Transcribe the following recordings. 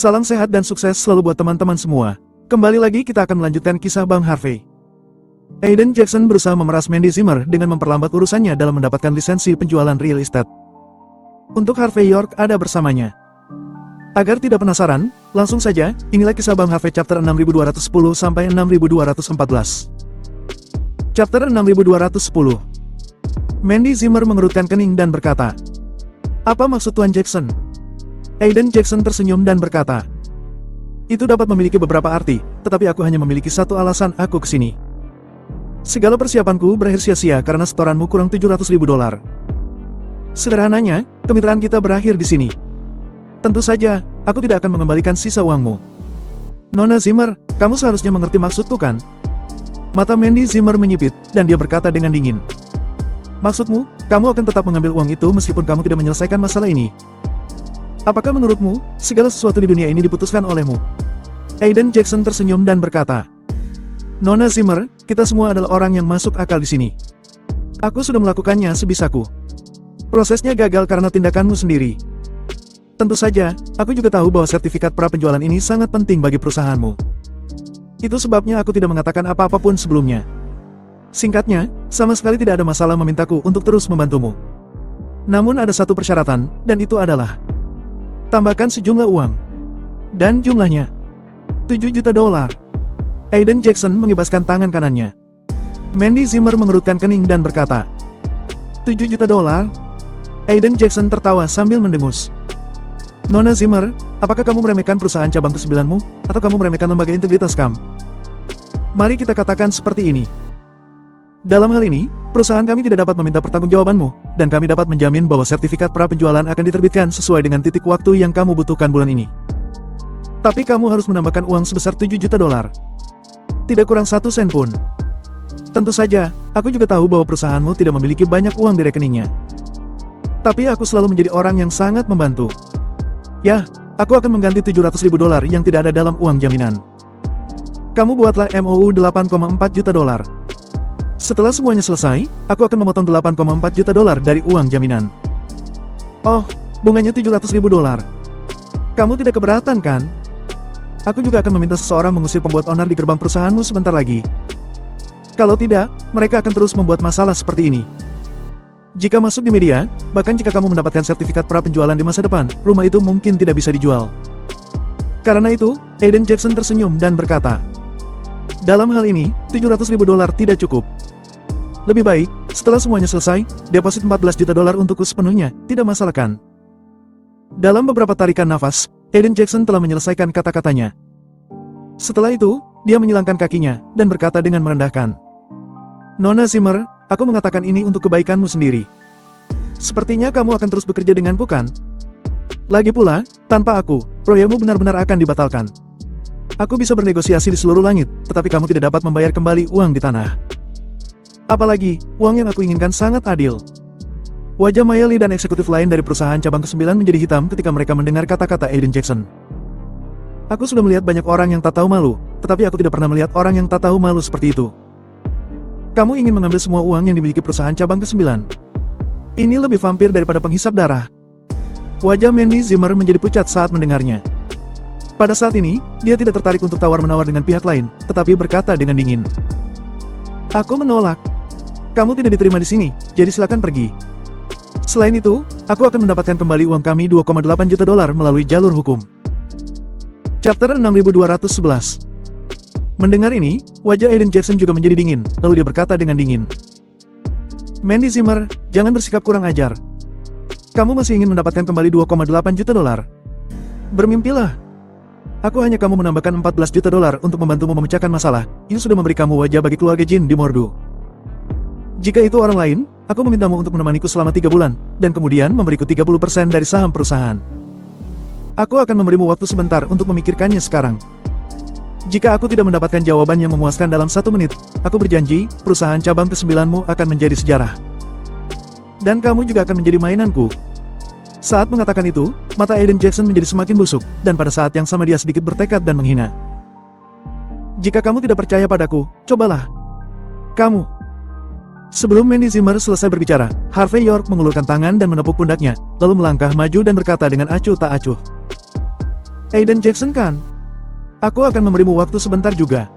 Salam sehat dan sukses selalu buat teman-teman semua. Kembali lagi kita akan melanjutkan kisah Bang Harvey. Aiden Jackson berusaha memeras Mandy Zimmer dengan memperlambat urusannya dalam mendapatkan lisensi penjualan real estate. Untuk Harvey York ada bersamanya. Agar tidak penasaran, langsung saja, inilah kisah Bang Harvey chapter 6210 sampai 6214. Chapter 6210. Mandy Zimmer mengerutkan kening dan berkata, "Apa maksud Tuan Jackson?" Aiden Jackson tersenyum dan berkata, "Itu dapat memiliki beberapa arti, tetapi aku hanya memiliki satu alasan aku kesini. Segala persiapanku berakhir sia-sia karena setoranmu kurang $700.000. Sederhananya, kemitraan kita berakhir di sini. Tentu saja, aku tidak akan mengembalikan sisa uangmu." "Nona Zimmer, kamu seharusnya mengerti maksudku kan?" Mata Mandy Zimmer menyipit, dan dia berkata dengan dingin, "Maksudmu, kamu akan tetap mengambil uang itu meskipun kamu tidak menyelesaikan masalah ini? Apakah menurutmu, segala sesuatu di dunia ini diputuskan olehmu?" Aiden Jackson tersenyum dan berkata, "Nona Zimmer, kita semua adalah orang yang masuk akal di sini. Aku sudah melakukannya sebisaku. Prosesnya gagal karena tindakanmu sendiri. Tentu saja, aku juga tahu bahwa sertifikat pra-penjualan ini sangat penting bagi perusahaanmu. Itu sebabnya aku tidak mengatakan apa-apa pun sebelumnya. Singkatnya, sama sekali tidak ada masalah memintaku untuk terus membantumu. Namun ada satu persyaratan, dan itu adalah tambahkan sejumlah uang. Dan jumlahnya $7 juta. Aiden Jackson mengibaskan tangan kanannya. Mandy Zimmer mengerutkan kening dan berkata, $7 juta? Aiden Jackson tertawa sambil mendengus. "Nona Zimmer, apakah kamu meremehkan perusahaan cabang ke-9-mu, atau kamu meremehkan lembaga integritas KAM? Mari kita katakan seperti ini. Dalam hal ini, perusahaan kami tidak dapat meminta pertanggungjawabanmu, dan kami dapat menjamin bahwa sertifikat pra-penjualan akan diterbitkan sesuai dengan titik waktu yang kamu butuhkan bulan ini. Tapi kamu harus menambahkan uang sebesar $7 juta. Tidak kurang 1 sen pun. Tentu saja, aku juga tahu bahwa perusahaanmu tidak memiliki banyak uang di rekeningnya. Tapi aku selalu menjadi orang yang sangat membantu. Ya, aku akan mengganti $700.000 yang tidak ada dalam uang jaminan. Kamu buatlah MOU $8,4 juta. Setelah semuanya selesai, aku akan memotong $8,4 juta dari uang jaminan. Oh, bunganya $700.000. Kamu tidak keberatan kan? Aku juga akan meminta seseorang mengusir pembuat onar di gerbang perusahaanmu sebentar lagi. Kalau tidak, mereka akan terus membuat masalah seperti ini. Jika masuk di media, bahkan jika kamu mendapatkan sertifikat pra-penjualan di masa depan, rumah itu mungkin tidak bisa dijual." Karena itu, Aiden Jackson tersenyum dan berkata, "Dalam hal ini, $700.000 tidak cukup. Lebih baik, setelah semuanya selesai, deposit $14 juta untukku sepenuhnya, tidak masalah kan?" Dalam beberapa tarikan nafas, Aiden Jackson telah menyelesaikan kata-katanya. Setelah itu, dia menyilangkan kakinya, dan berkata dengan merendahkan, "Nona Zimmer, aku mengatakan ini untuk kebaikanmu sendiri. Sepertinya kamu akan terus bekerja denganku kan? Lagi pula, tanpa aku, proyekmu benar-benar akan dibatalkan. Aku bisa bernegosiasi di seluruh langit, tetapi kamu tidak dapat membayar kembali uang di tanah. Apalagi, uang yang aku inginkan sangat adil." Wajah Maya Lee dan eksekutif lain dari perusahaan cabang ke-9 menjadi hitam ketika mereka mendengar kata-kata Aiden Jackson. "Aku sudah melihat banyak orang yang tak tahu malu, tetapi aku tidak pernah melihat orang yang tak tahu malu seperti itu. Kamu ingin mengambil semua uang yang dimiliki perusahaan cabang ke-9. Ini lebih vampir daripada penghisap darah." Wajah Mandy Zimmer menjadi pucat saat mendengarnya. Pada saat ini, dia tidak tertarik untuk tawar-menawar dengan pihak lain, tetapi berkata dengan dingin, "Aku menolak. Kamu tidak diterima di sini, jadi silakan pergi. Selain itu, aku akan mendapatkan kembali uang kami $2,8 juta melalui jalur hukum." Chapter 6211. Mendengar ini, wajah Aiden Jackson juga menjadi dingin, lalu dia berkata dengan dingin, "Mandy Zimmer, jangan bersikap kurang ajar. Kamu masih ingin mendapatkan kembali $2,8 juta? Bermimpilah. Aku hanya kamu menambahkan $14 juta untuk membantumu memecahkan masalah, ini sudah memberi kamu wajah bagi keluarga Jin di Mordu. Jika itu orang lain, aku memintamu untuk menemaniku selama 3 bulan, dan kemudian memberiku 30% dari saham perusahaan. Aku akan memberimu waktu sebentar untuk memikirkannya sekarang. Jika aku tidak mendapatkan jawaban yang memuaskan dalam 1 menit, aku berjanji, perusahaan cabang ke-9-mu akan menjadi sejarah. Dan kamu juga akan menjadi mainanku." Saat mengatakan itu, mata Aiden Jackson menjadi semakin busuk, dan pada saat yang sama dia sedikit bertekad dan menghina. "Jika kamu tidak percaya padaku, cobalah. Kamu." Sebelum Mandy Zimmer selesai berbicara, Harvey York mengulurkan tangan dan menepuk pundaknya, lalu melangkah maju dan berkata dengan acuh tak acuh, Aiden Jackson kan? Aku akan memberimu waktu sebentar juga.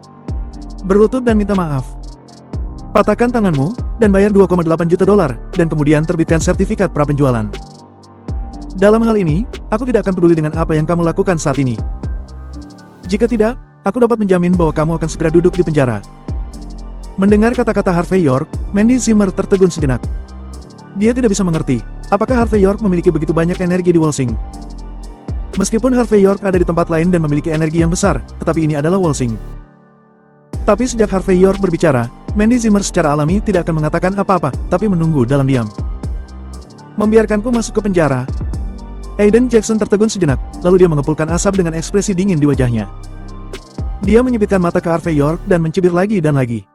Berlutut dan minta maaf. Patahkan tanganmu, dan bayar 2,8 juta dolar, dan kemudian terbitkan sertifikat prapenjualan. Dalam hal ini, aku tidak akan peduli dengan apa yang kamu lakukan saat ini. Jika tidak, aku dapat menjamin bahwa kamu akan segera duduk di penjara. Mendengar kata-kata Harvey York, Mandy Zimmer tertegun sejenak. Dia tidak bisa mengerti, apakah Harvey York memiliki begitu banyak energi di Walsing. Meskipun Harvey York ada di tempat lain dan memiliki energi yang besar, tetapi ini adalah Walsing. Tapi sejak Harvey York berbicara, Mandy Zimmer secara alami tidak akan mengatakan apa-apa, tapi menunggu dalam diam. Membiarkanku masuk ke penjara. Aiden Jackson tertegun sejenak, lalu dia mengepulkan asap dengan ekspresi dingin di wajahnya. Dia menyipitkan mata ke Harvey York dan mencibir lagi dan lagi.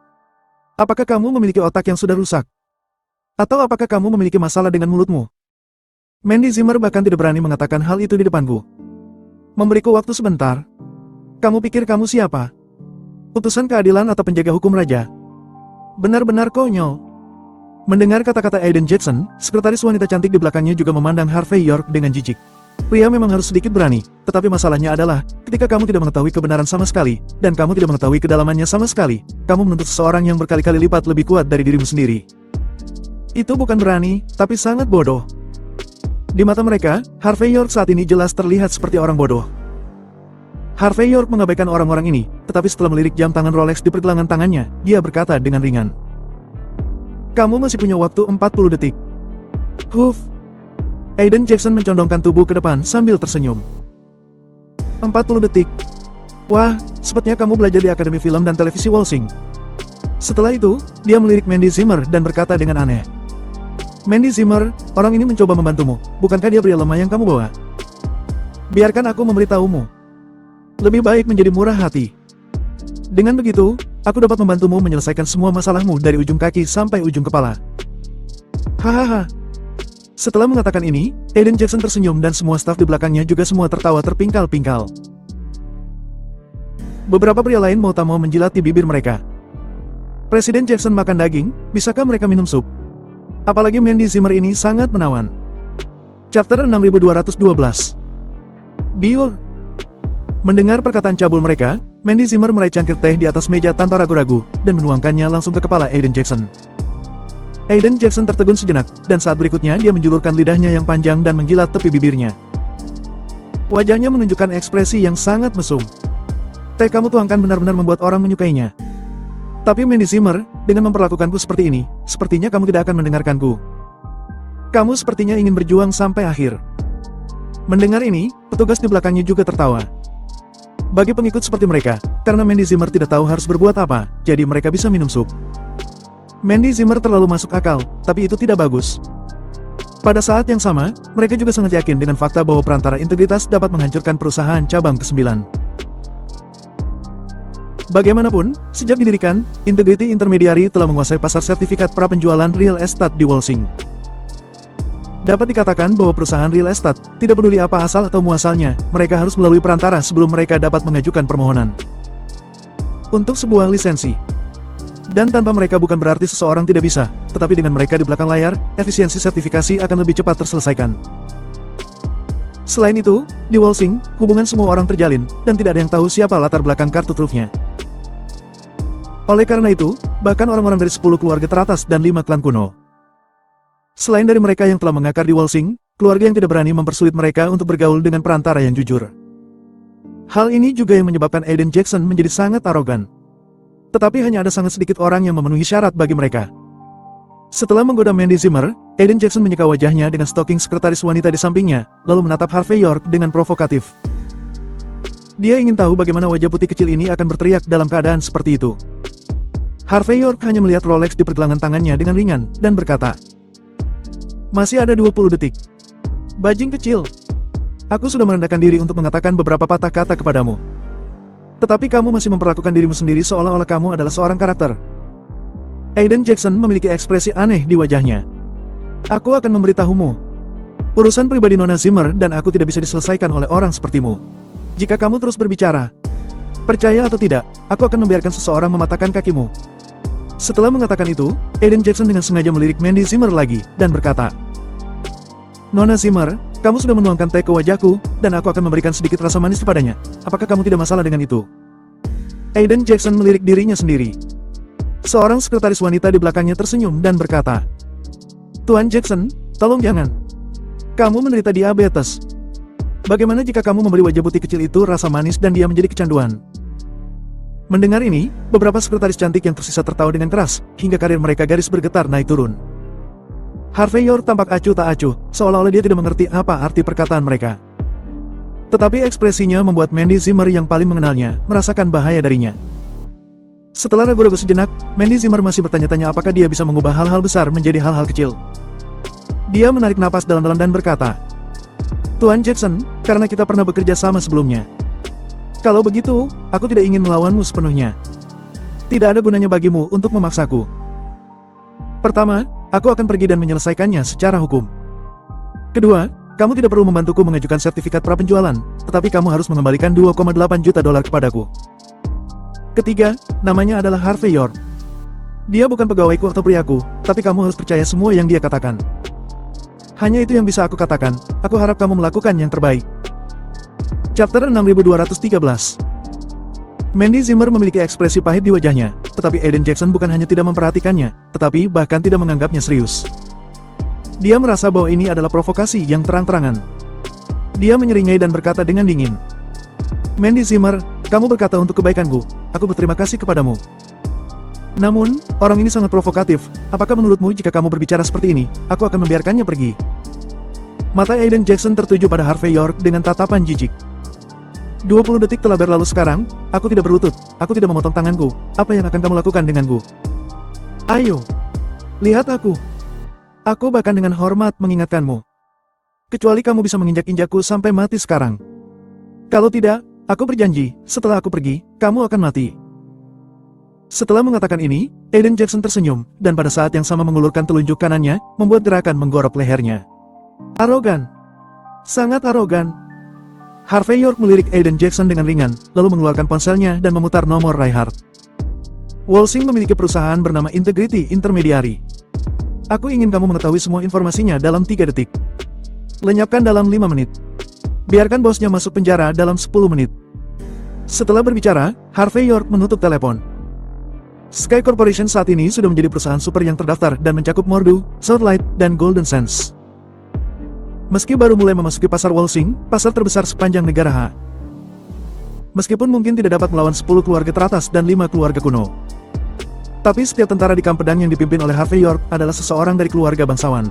Apakah kamu memiliki otak yang sudah rusak? Atau apakah kamu memiliki masalah dengan mulutmu? Mandy Zimmer bahkan tidak berani mengatakan hal itu di depanku. Memberiku waktu sebentar. Kamu pikir kamu siapa? Utusan keadilan atau penjaga hukum raja? Benar-benar konyol. Mendengar kata-kata Aiden Jackson, sekretaris wanita cantik di belakangnya juga memandang Harvey York dengan jijik. Pria memang harus sedikit berani, tetapi masalahnya adalah, ketika kamu tidak mengetahui kebenaran sama sekali, dan kamu tidak mengetahui kedalamannya sama sekali, kamu menuntut seseorang yang berkali-kali lipat lebih kuat dari dirimu sendiri. Itu bukan berani, tapi sangat bodoh. Di mata mereka, Harvey York saat ini jelas terlihat seperti orang bodoh. Harvey York mengabaikan orang-orang ini, tetapi setelah melirik jam tangan Rolex di pergelangan tangannya, dia berkata dengan ringan. Kamu masih punya waktu 40 detik. Huff. Aiden Jackson mencondongkan tubuh ke depan sambil tersenyum. 40 detik. Wah, sepertinya kamu belajar di Akademi Film dan Televisi Walsing. Setelah itu, dia melirik Mandy Zimmer dan berkata dengan aneh. Mandy Zimmer, orang ini mencoba membantumu, bukankah dia pria lemah yang kamu bawa? Biarkan aku memberitahumu. Lebih baik menjadi murah hati. Dengan begitu, aku dapat membantumu menyelesaikan semua masalahmu dari ujung kaki sampai ujung kepala. Hahaha. Setelah mengatakan ini, Aiden Jackson tersenyum dan semua staf di belakangnya juga semua tertawa terpingkal-pingkal. Beberapa pria lain mau tak mau menjilati bibir mereka. Presiden Jackson makan daging, bisakah mereka minum sup? Apalagi Mandy Zimmer ini sangat menawan. Chapter 6212. Biur. Mendengar perkataan cabul mereka, Mandy Zimmer meraih cangkir teh di atas meja tanpa ragu-ragu, dan menuangkannya langsung ke kepala Aiden Jackson. Aiden Jackson tertegun sejenak, dan saat berikutnya dia menjulurkan lidahnya yang panjang dan menjilat tepi bibirnya. Wajahnya menunjukkan ekspresi yang sangat mesum. Teh kamu tuangkan benar-benar membuat orang menyukainya. Tapi Mandy Zimmer, dengan memperlakukanku seperti ini, sepertinya kamu tidak akan mendengarkanku. Kamu sepertinya ingin berjuang sampai akhir. Mendengar ini, petugas di belakangnya juga tertawa. Bagi pengikut seperti mereka, karena Mandy Zimmer tidak tahu harus berbuat apa, jadi mereka bisa minum sup. Mandy Zimmer terlalu masuk akal, tapi itu tidak bagus. Pada saat yang sama, mereka juga sangat yakin dengan fakta bahwa perantara integritas dapat menghancurkan perusahaan cabang ke-9. Bagaimanapun, sejak didirikan, Integrity Intermediary telah menguasai pasar sertifikat prapenjualan real estate di Walsing. Dapat dikatakan bahwa perusahaan real estate tidak peduli apa asal atau muasalnya, mereka harus melalui perantara sebelum mereka dapat mengajukan permohonan untuk sebuah lisensi. Dan tanpa mereka bukan berarti seseorang tidak bisa, tetapi dengan mereka di belakang layar, efisiensi sertifikasi akan lebih cepat terselesaikan. Selain itu, di Walsing, hubungan semua orang terjalin, dan tidak ada yang tahu siapa latar belakang kartu trufnya. Oleh karena itu, bahkan orang-orang dari 10 keluarga teratas dan 5 klan kuno. Selain dari mereka yang telah mengakar di Walsing, keluarga yang tidak berani mempersulit mereka untuk bergaul dengan perantara yang jujur. Hal ini juga yang menyebabkan Aiden Jackson menjadi sangat arogan. Tetapi hanya ada sangat sedikit orang yang memenuhi syarat bagi mereka. Setelah menggoda Mandy Zimmer, Aiden Jackson menyeka wajahnya dengan stocking sekretaris wanita di sampingnya, lalu menatap Harvey York dengan provokatif. Dia ingin tahu bagaimana wajah putih kecil ini akan berteriak dalam keadaan seperti itu. Harvey York hanya melihat Rolex di pergelangan tangannya dengan ringan, dan berkata, masih ada 20 detik. Bajing kecil. Aku sudah merendahkan diri untuk mengatakan beberapa patah kata kepadamu. Tetapi kamu masih memperlakukan dirimu sendiri seolah-olah kamu adalah seorang karakter. Aiden Jackson memiliki ekspresi aneh di wajahnya. Aku akan memberitahumu. Urusan pribadi Nona Zimmer dan aku tidak bisa diselesaikan oleh orang sepertimu. Jika kamu terus berbicara, percaya atau tidak, aku akan membiarkan seseorang mematahkan kakimu. Setelah mengatakan itu, Aiden Jackson dengan sengaja melirik Mandy Zimmer lagi, dan berkata, Nona Zimmer, kamu sudah menuangkan teh ke wajahku, dan aku akan memberikan sedikit rasa manis kepadanya. Apakah kamu tidak masalah dengan itu? Aiden Jackson melirik dirinya sendiri. Seorang sekretaris wanita di belakangnya tersenyum dan berkata, Tuan Jackson, tolong jangan. Kamu menderita diabetes. Bagaimana jika kamu memberi wajah putih kecil itu rasa manis dan dia menjadi kecanduan? Mendengar ini, beberapa sekretaris cantik yang tersisa tertawa dengan keras, hingga karir mereka garis bergetar naik turun. Harvey York tampak acuh tak acuh, seolah-olah dia tidak mengerti apa arti perkataan mereka. Tetapi ekspresinya membuat Mandy Zimmer yang paling mengenalnya, merasakan bahaya darinya. Setelah ragu-ragu sejenak, Mandy Zimmer masih bertanya-tanya apakah dia bisa mengubah hal-hal besar menjadi hal-hal kecil. Dia menarik napas dalam-dalam dan berkata, Tuan Jackson, karena kita pernah bekerja sama sebelumnya. Kalau begitu, aku tidak ingin melawanmu sepenuhnya. Tidak ada gunanya bagimu untuk memaksaku. Pertama, aku akan pergi dan menyelesaikannya secara hukum. Kedua, kamu tidak perlu membantuku mengajukan sertifikat prapenjualan, tetapi kamu harus mengembalikan 2,8 juta dolar kepadaku. Ketiga, namanya adalah Harvey York. Dia bukan pegawaiku atau priaku, tapi kamu harus percaya semua yang dia katakan. Hanya itu yang bisa aku katakan, aku harap kamu melakukan yang terbaik. Chapter 6213. Mandy Zimmer memiliki ekspresi pahit di wajahnya, tetapi Aiden Jackson bukan hanya tidak memperhatikannya, tetapi bahkan tidak menganggapnya serius. Dia merasa bahwa ini adalah provokasi yang terang-terangan. Dia menyeringai dan berkata dengan dingin, Mandy Zimmer, kamu berkata untuk kebaikanku, aku berterima kasih kepadamu. Namun, orang ini sangat provokatif, apakah menurutmu jika kamu berbicara seperti ini, aku akan membiarkannya pergi? Mata Aiden Jackson tertuju pada Harvey York dengan tatapan jijik. 20 detik telah berlalu sekarang, aku tidak berlutut, aku tidak memotong tanganku, apa yang akan kamu lakukan denganku? Ayo, lihat aku. Aku bahkan dengan hormat mengingatkanmu. Kecuali kamu bisa menginjak-injakku sampai mati sekarang. Kalau tidak, aku berjanji, setelah aku pergi, kamu akan mati. Setelah mengatakan ini, Aiden Jackson tersenyum, dan pada saat yang sama mengulurkan telunjuk kanannya, membuat gerakan menggorok lehernya. Arogan. Sangat arogan. Harvey York melirik Aiden Jackson dengan ringan, lalu mengeluarkan ponselnya dan memutar nomor Reinhardt. Walsing memiliki perusahaan bernama Integrity Intermediary. Aku ingin kamu mengetahui semua informasinya dalam 3 detik. Lenyapkan dalam 5 menit. Biarkan bosnya masuk penjara dalam 10 menit. Setelah berbicara, Harvey York menutup telepon. Sky Corporation saat ini sudah menjadi perusahaan super yang terdaftar dan mencakup Mordu, Southlight, dan Golden Sands. Meski baru mulai memasuki pasar Walsing, pasar terbesar sepanjang negara H. Meskipun mungkin tidak dapat melawan 10 keluarga teratas dan 5 keluarga kuno. Tapi setiap tentara di kamp pedang yang dipimpin oleh Harvey York adalah seseorang dari keluarga bangsawan.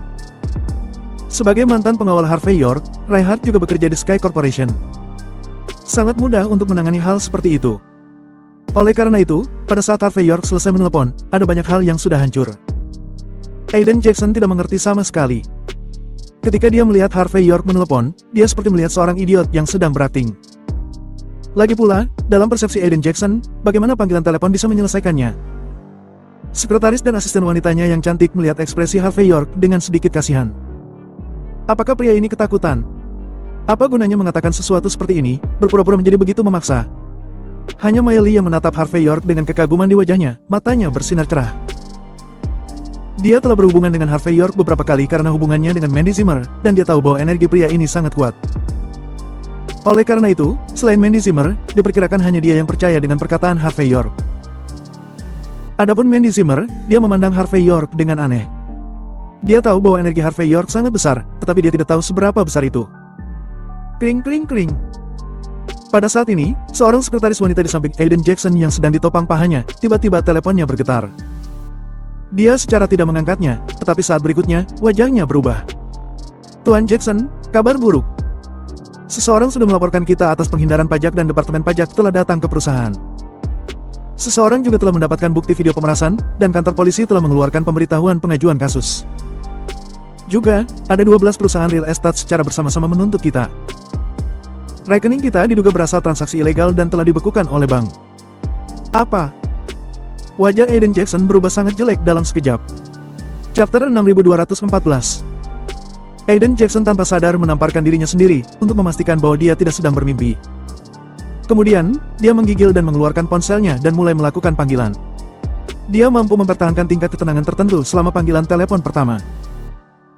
Sebagai mantan pengawal Harvey York, Reinhardt juga bekerja di Sky Corporation. Sangat mudah untuk menangani hal seperti itu. Oleh karena itu, pada saat Harvey York selesai menelepon, ada banyak hal yang sudah hancur. Aiden Jackson tidak mengerti sama sekali. Ketika dia melihat Harvey York menelepon, dia seperti melihat seorang idiot yang sedang berakting. Lagi pula, dalam persepsi Aiden Jackson, bagaimana panggilan telepon bisa menyelesaikannya? Sekretaris dan asisten wanitanya yang cantik melihat ekspresi Harvey York dengan sedikit kasihan. Apakah pria ini ketakutan? Apa gunanya mengatakan sesuatu seperti ini, berpura-pura menjadi begitu memaksa? Hanya Miley yang menatap Harvey York dengan kekaguman di wajahnya, matanya bersinar cerah. Dia telah berhubungan dengan Harvey York beberapa kali karena hubungannya dengan Mandy Zimmer, dan dia tahu bahwa energi pria ini sangat kuat. Oleh karena itu, selain Mandy Zimmer, diperkirakan hanya dia yang percaya dengan perkataan Harvey York. Adapun Mandy Zimmer, dia memandang Harvey York dengan aneh. Dia tahu bahwa energi Harvey York sangat besar, tetapi dia tidak tahu seberapa besar itu. Kring kring kring. Pada saat ini, seorang sekretaris wanita di samping Aiden Jackson yang sedang ditopang pahanya, tiba-tiba teleponnya bergetar. Dia secara tidak mengangkatnya, tetapi saat berikutnya, wajahnya berubah. Tuan Jackson, kabar buruk. Seseorang sudah melaporkan kita atas penghindaran pajak dan Departemen Pajak telah datang ke perusahaan. Seseorang juga telah mendapatkan bukti video pemerasan, dan kantor polisi telah mengeluarkan pemberitahuan pengajuan kasus. Juga, ada 12 perusahaan real estate secara bersama-sama menuntut kita. Rekening kita diduga berasal transaksi ilegal dan telah dibekukan oleh bank. Apa? Wajah Aiden Jackson berubah sangat jelek dalam sekejap. Chapter 6214. Aiden Jackson tanpa sadar menamparkan dirinya sendiri, untuk memastikan bahwa dia tidak sedang bermimpi. Kemudian, dia menggigil dan mengeluarkan ponselnya dan mulai melakukan panggilan. Dia mampu mempertahankan tingkat ketenangan tertentu selama panggilan telepon pertama.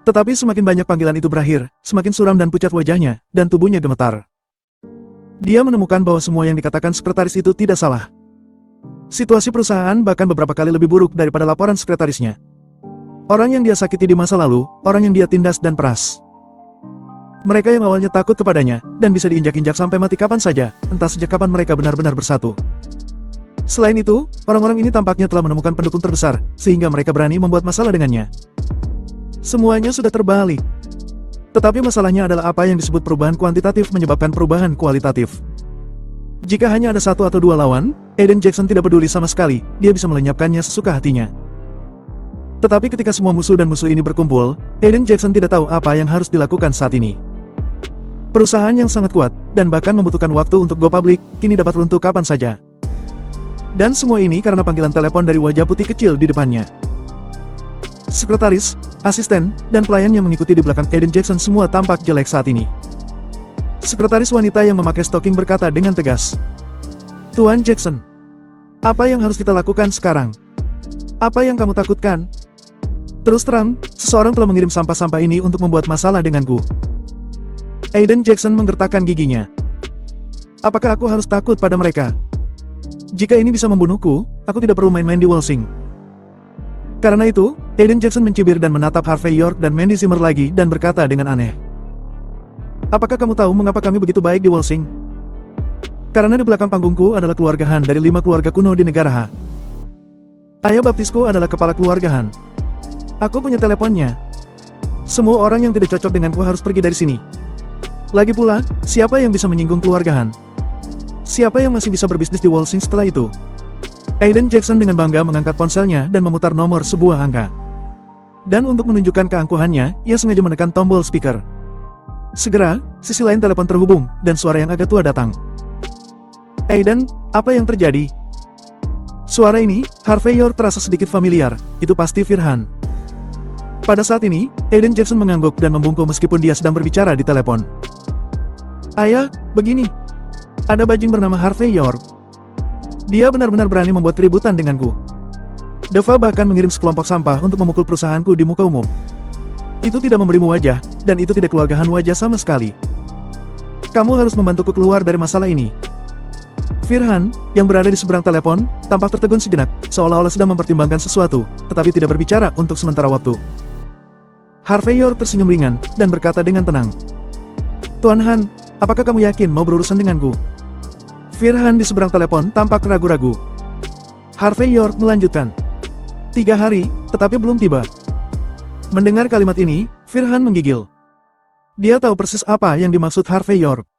Tetapi semakin banyak panggilan itu berakhir, semakin suram dan pucat wajahnya, dan tubuhnya gemetar. Dia menemukan bahwa semua yang dikatakan sekretaris itu tidak salah. Situasi perusahaan bahkan beberapa kali lebih buruk daripada laporan sekretarisnya. Orang yang dia sakiti di masa lalu, orang yang dia tindas dan peras. Mereka yang awalnya takut kepadanya, dan bisa diinjak-injak sampai mati kapan saja, entah sejak kapan mereka benar-benar bersatu. Selain itu, orang-orang ini tampaknya telah menemukan pendukung terbesar, sehingga mereka berani membuat masalah dengannya. Semuanya sudah terbalik. Tetapi masalahnya adalah apa yang disebut perubahan kuantitatif menyebabkan perubahan kualitatif. Jika hanya ada satu atau dua lawan, Aiden Jackson tidak peduli sama sekali, dia bisa melenyapkannya sesuka hatinya. Tetapi ketika semua musuh dan musuh ini berkumpul, Aiden Jackson tidak tahu apa yang harus dilakukan saat ini. Perusahaan yang sangat kuat, dan bahkan membutuhkan waktu untuk go public, kini dapat runtuh kapan saja. Dan semua ini karena panggilan telepon dari wajah putih kecil di depannya. Sekretaris, asisten, dan pelayan yang mengikuti di belakang Aiden Jackson semua tampak jelek saat ini. Sekretaris wanita yang memakai stocking berkata dengan tegas, "Tuan Jackson, apa yang harus kita lakukan sekarang? Apa yang kamu takutkan?" Terus terang, seseorang telah mengirim sampah-sampah ini untuk membuat masalah denganku. Aiden Jackson menggertakkan giginya. Apakah aku harus takut pada mereka? Jika ini bisa membunuhku, aku tidak perlu main-main di Walsing. Karena itu, Aiden Jackson mencibir dan menatap Harvey York dan Mandy Zimmer lagi dan berkata dengan aneh. Apakah kamu tahu mengapa kami begitu baik di Walsing? Karena di belakang panggungku adalah keluarga Han dari 5 keluarga kuno di negara Ha. Ayah baptisku adalah kepala keluarga Han. Aku punya teleponnya. Semua orang yang tidak cocok denganku harus pergi dari sini. Lagi pula, siapa yang bisa menyinggung keluarga Han? Siapa yang masih bisa berbisnis di Walsing setelah itu? Aiden Jackson dengan bangga mengangkat ponselnya dan memutar nomor sebuah angka. Dan untuk menunjukkan keangkuhannya, ia sengaja menekan tombol speaker. Segera, sisi lain telepon terhubung, dan suara yang agak tua datang. Aiden, apa yang terjadi? Suara ini, Harvey York terasa sedikit familiar, itu pasti Firhan. Pada saat ini, Aiden Jackson mengangguk dan membungkuk meskipun dia sedang berbicara di telepon. Ayah, begini. Ada bajing bernama Harvey York. Dia benar-benar berani membuat keributan denganku. Deva bahkan mengirim sekelompok sampah untuk memukul perusahaanku di muka umum. Itu tidak memberimu wajah, dan itu tidak keluargahan wajah sama sekali. Kamu harus membantuku keluar dari masalah ini. Firhan, yang berada di seberang telepon, tampak tertegun sejenak, seolah-olah sedang mempertimbangkan sesuatu, tetapi tidak berbicara untuk sementara waktu. Harvey York tersenyum ringan, dan berkata dengan tenang. Tuan Han, apakah kamu yakin mau berurusan denganku? Firhan di seberang telepon tampak ragu-ragu. Harvey York melanjutkan. 3 hari, tetapi belum tiba. Mendengar kalimat ini, Firhan menggigil. Dia tahu persis apa yang dimaksud Harvey York.